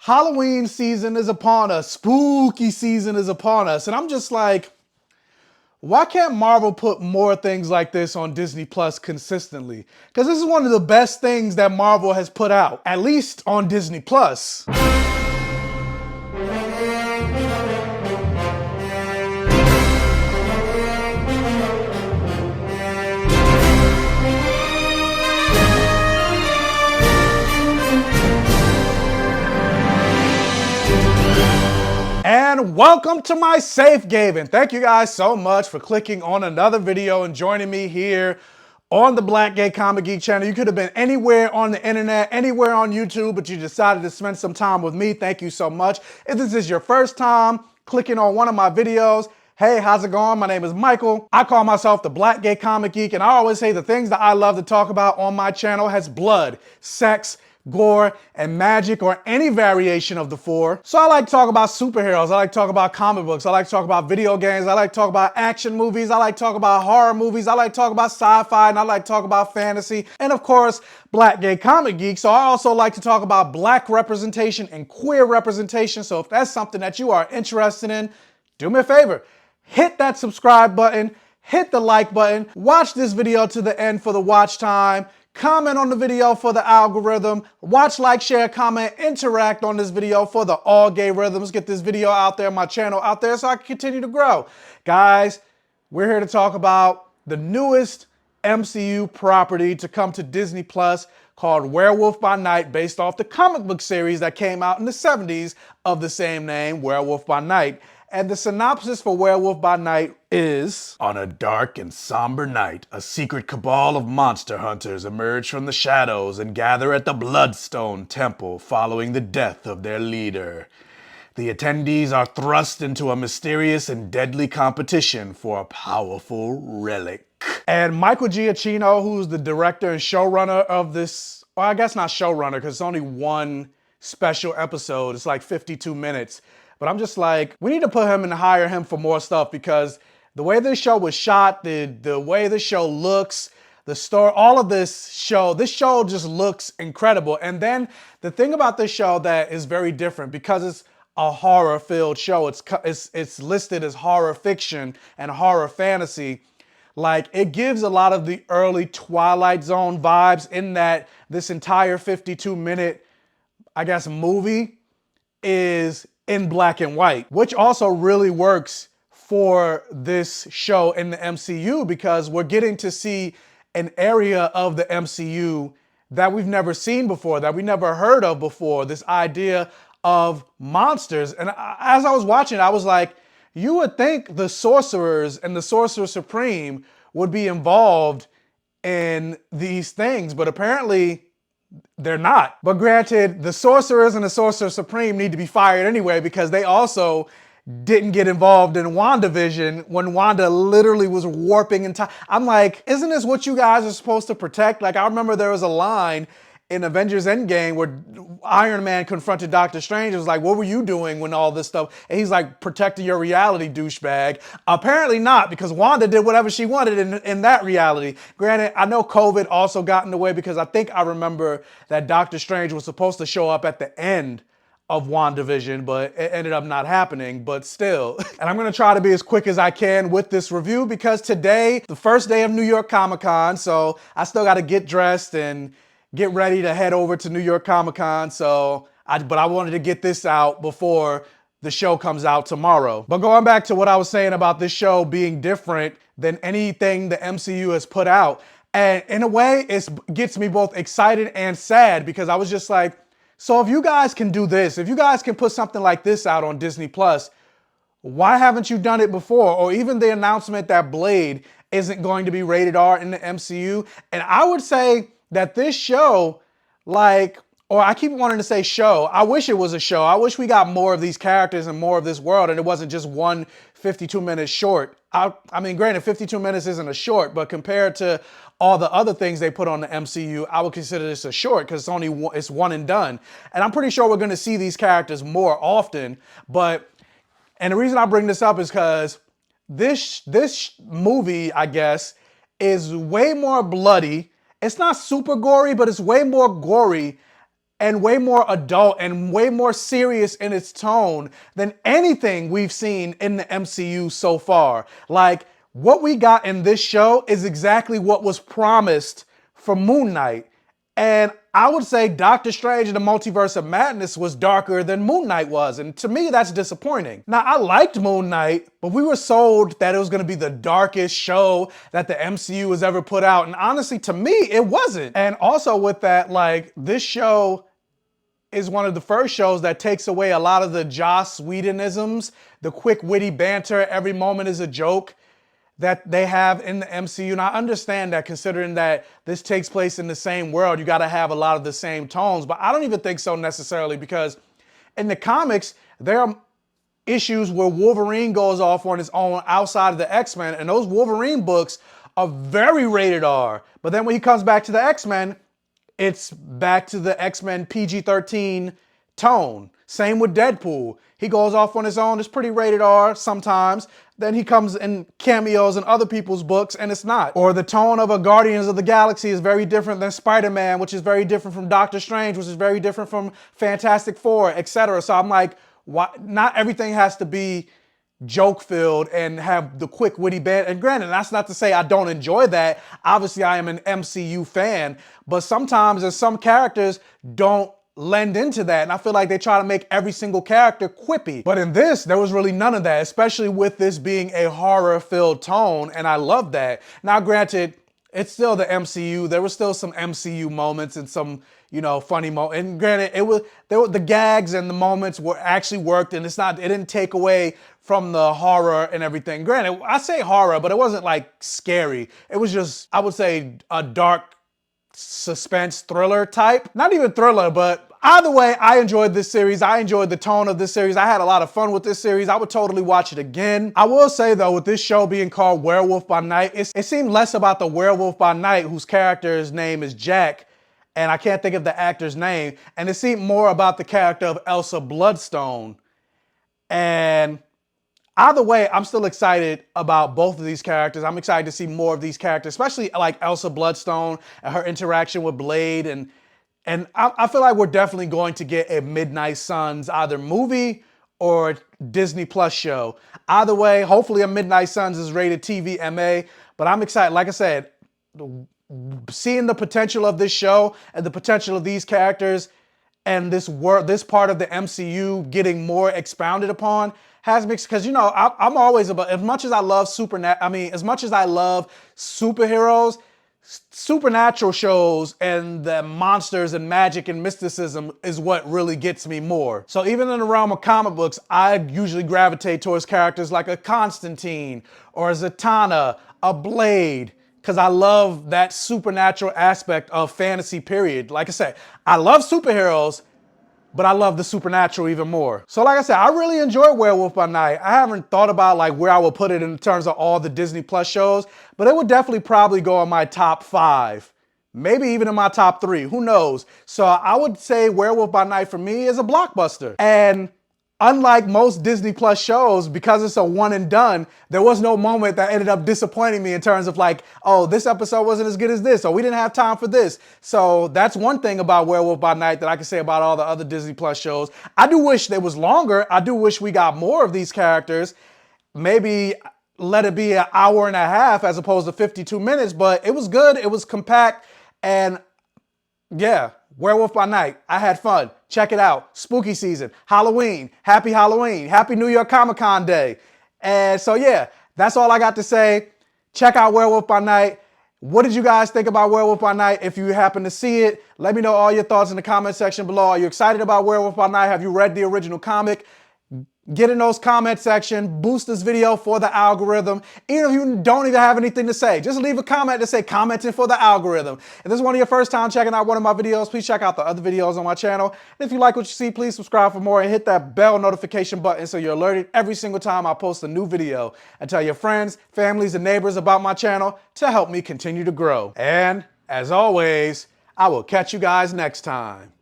Halloween season is upon us. Spooky season is upon us. And I'm just like, why can't Marvel put more things like this on Disney Plus consistently? Because this is one of the best things that Marvel has put out, at least on Disney Plus. And welcome to my safe haven. Thank you guys so much for clicking on another video and joining me here on the Black Gay Comic Geek channel. You could have been anywhere on the internet, anywhere on YouTube, but you decided to spend some time with me. Thank you so much. If this is your first time clicking on one of my videos, hey, how's it going? My name is Michael. I call myself the Black Gay Comic Geek, and I always say the things that I love to talk about on my channel has blood, sex, gore, and magic, or any variation of the four. So I like to talk about superheroes, I like to talk about comic books, I like to talk about video games, I like to talk about action movies, I like to talk about horror movies, I like to talk about sci-fi, and I like to talk about fantasy, and of course, Black Gay Comic Geek. So I also like to talk about black representation and queer representation. So if that's something that you are interested in, do me a favor, hit that subscribe button, hit the like button, watch this video to the end for the watch time, comment on the video for the algorithm, watch, like, share, comment, interact on this video for the all gay rhythms. Get this video out there, my channel out there, so I can continue to grow. Guys, we're here to talk about the newest MCU property to come to Disney Plus called Werewolf by Night, based off the comic book series that came out in the 70s of the same name, Werewolf by Night. And the synopsis for Werewolf by Night is: on a dark and somber night, a secret cabal of monster hunters emerge from the shadows and gather at the Bloodstone Temple following the death of their leader. The attendees are thrust into a mysterious and deadly competition for a powerful relic. And Michael Giacchino, who's the director and showrunner of this, well, I guess not showrunner because it's only one special episode. It's like 52 minutes. But I'm just like, we need to put him and hire him for more stuff, because the way this show was shot, the way the show looks, the story, all of this show just looks incredible. And then the thing about this show that is very different, because it's a horror-filled show, it's listed as horror fiction and horror fantasy. Like, it gives a lot of the early Twilight Zone vibes in that this entire 52-minute, I guess, movie is in black and white, which also really works for this show in the MCU, because we're getting to see an area of the MCU that we've never seen before, that we never heard of before, this idea of monsters. And as I was watching, I was like, you would think the sorcerers and the Sorcerer Supreme would be involved in these things, but apparently they're not. But granted, the sorcerers and the Sorcerer Supreme need to be fired anyway, because they also didn't get involved in WandaVision when Wanda literally was warping in time. I'm like, isn't this what you guys are supposed to protect? Like, I remember there was a line in Avengers Endgame where Iron Man confronted Doctor Strange. It was like, what were you doing when all this stuff? And he's like, protecting your reality, douchebag. Apparently not, because Wanda did whatever she wanted in that reality. Granted, I know COVID also got in the way, because I think I remember that Doctor Strange was supposed to show up at the end of WandaVision, but it ended up not happening, but still. And I'm gonna try to be as quick as I can with this review, because today, the first day of New York Comic Con, so I still gotta get dressed and get ready to head over to New York Comic Con. But I wanted to get this out before the show comes out tomorrow. But going back to what I was saying about this show being different than anything the MCU has put out, and in a way, it gets me both excited and sad, because I was just like, so if you guys can do this, if you guys can put something like this out on Disney Plus, why haven't you done it before? Or even the announcement that Blade isn't going to be rated R in the MCU. And I would say that this show, or I keep wanting to say show, I wish it was a show. I wish we got more of these characters and more of this world, and it wasn't just one 52-minute short. I mean, granted, 52 minutes isn't a short, but compared to all the other things they put on the MCU, I would consider this a short, because it's one and done. And I'm pretty sure we're going to see these characters more often. And the reason I bring this up is because this movie, I guess, is way more bloody. It's not super gory, but it's way more gory and way more adult and way more serious in its tone than anything we've seen in the MCU so far. Like, what we got in this show is exactly what was promised for Moon Knight. And I would say Doctor Strange in the Multiverse of Madness was darker than Moon Knight was. And to me, that's disappointing. Now, I liked Moon Knight, but we were sold that it was going to be the darkest show that the MCU has ever put out. And honestly, to me, it wasn't. And also with that, like, this show is one of the first shows that takes away a lot of the Joss Whedonisms, the quick, witty banter, every moment is a joke that they have in the MCU. And I understand that, considering that this takes place in the same world, you gotta have a lot of the same tones, but I don't even think so necessarily, because in the comics, there are issues where Wolverine goes off on his own outside of the X-Men, and those Wolverine books are very rated R. But then when he comes back to the X-Men, it's back to the X-Men PG-13 tone. Same with Deadpool. He goes off on his own, it's pretty rated R sometimes. Then he comes in cameos in other people's books and it's not. Or the tone of a Guardians of the Galaxy is very different than Spider-Man, which is very different from Doctor Strange, which is very different from Fantastic Four, etc. So I'm like, why? Not everything has to be joke-filled and have the quick, witty banter. And granted, that's not to say I don't enjoy that. Obviously, I am an MCU fan, but sometimes there's some characters don't lend into that. And I feel like they try to make every single character quippy. But in this, there was really none of that, especially with this being a horror-filled tone, and I love that. Now, granted, it's still the MCU. There were still some MCU moments and some, you know, funny moments. And granted, the gags and the moments were actually worked, and it didn't take away from the horror and everything. Granted, I say horror, but it wasn't like scary. It was just, I would say, a dark suspense thriller type. Not even thriller, but either way, I enjoyed this series. I enjoyed the tone of this series. I had a lot of fun with this series. I would totally watch it again. I will say though, with this show being called Werewolf by Night, it seemed less about the Werewolf by Night, whose character's name is Jack, and I can't think of the actor's name, and it seemed more about the character of Elsa Bloodstone. And either way, I'm still excited about both of these characters. I'm excited to see more of these characters, especially like Elsa Bloodstone and her interaction with Blade. And I feel like we're definitely going to get a Midnight Suns either movie or Disney Plus show. Either way, hopefully a Midnight Suns is rated TV MA, but I'm excited. Like I said, seeing the potential of this show and the potential of these characters and this part of the MCU getting more expounded upon has me, because you know, I'm always about, as much as I love as much as I love superheroes, supernatural shows and the monsters and magic and mysticism is what really gets me more. So even in the realm of comic books, I usually gravitate towards characters like a Constantine or a Zatanna, a Blade, because I love that supernatural aspect of fantasy, period. Like I said, I love superheroes, but I love the supernatural even more. So like I said, I really enjoyed Werewolf by Night. I haven't thought about like where I would put it in terms of all the Disney Plus shows, but it would definitely probably go in my top 5. Maybe even in my top 3, who knows? So I would say Werewolf by Night for me is a blockbuster. And unlike most Disney Plus shows, because it's a one and done, there was no moment that ended up disappointing me in terms of like, oh, this episode wasn't as good as this, or we didn't have time for this. So that's one thing about Werewolf by Night that I can say about all the other Disney Plus shows. I do wish they was longer. I do wish we got more of these characters. Maybe let it be an hour and a half as opposed to 52 minutes, but it was good. It was compact. And yeah, Werewolf by Night. I had fun. Check it out. Spooky season, Halloween, Happy New York Comic-Con Day. And so yeah, that's all I got to say. Check out Werewolf by Night. What did you guys think about Werewolf by Night? If you happen to see it, let me know all your thoughts in the comment section below. Are you excited about Werewolf by Night? Have you read the original comic? Get in those comment section, boost this video for the algorithm. Even if you don't even have anything to say, just leave a comment to say commenting for the algorithm. If this is one of your first time checking out one of my videos, please check out the other videos on my channel. And if you like what you see, please subscribe for more and hit that bell notification button so you're alerted every single time I post a new video. And tell your friends, families, and neighbors about my channel to help me continue to grow. And as always, I will catch you guys next time.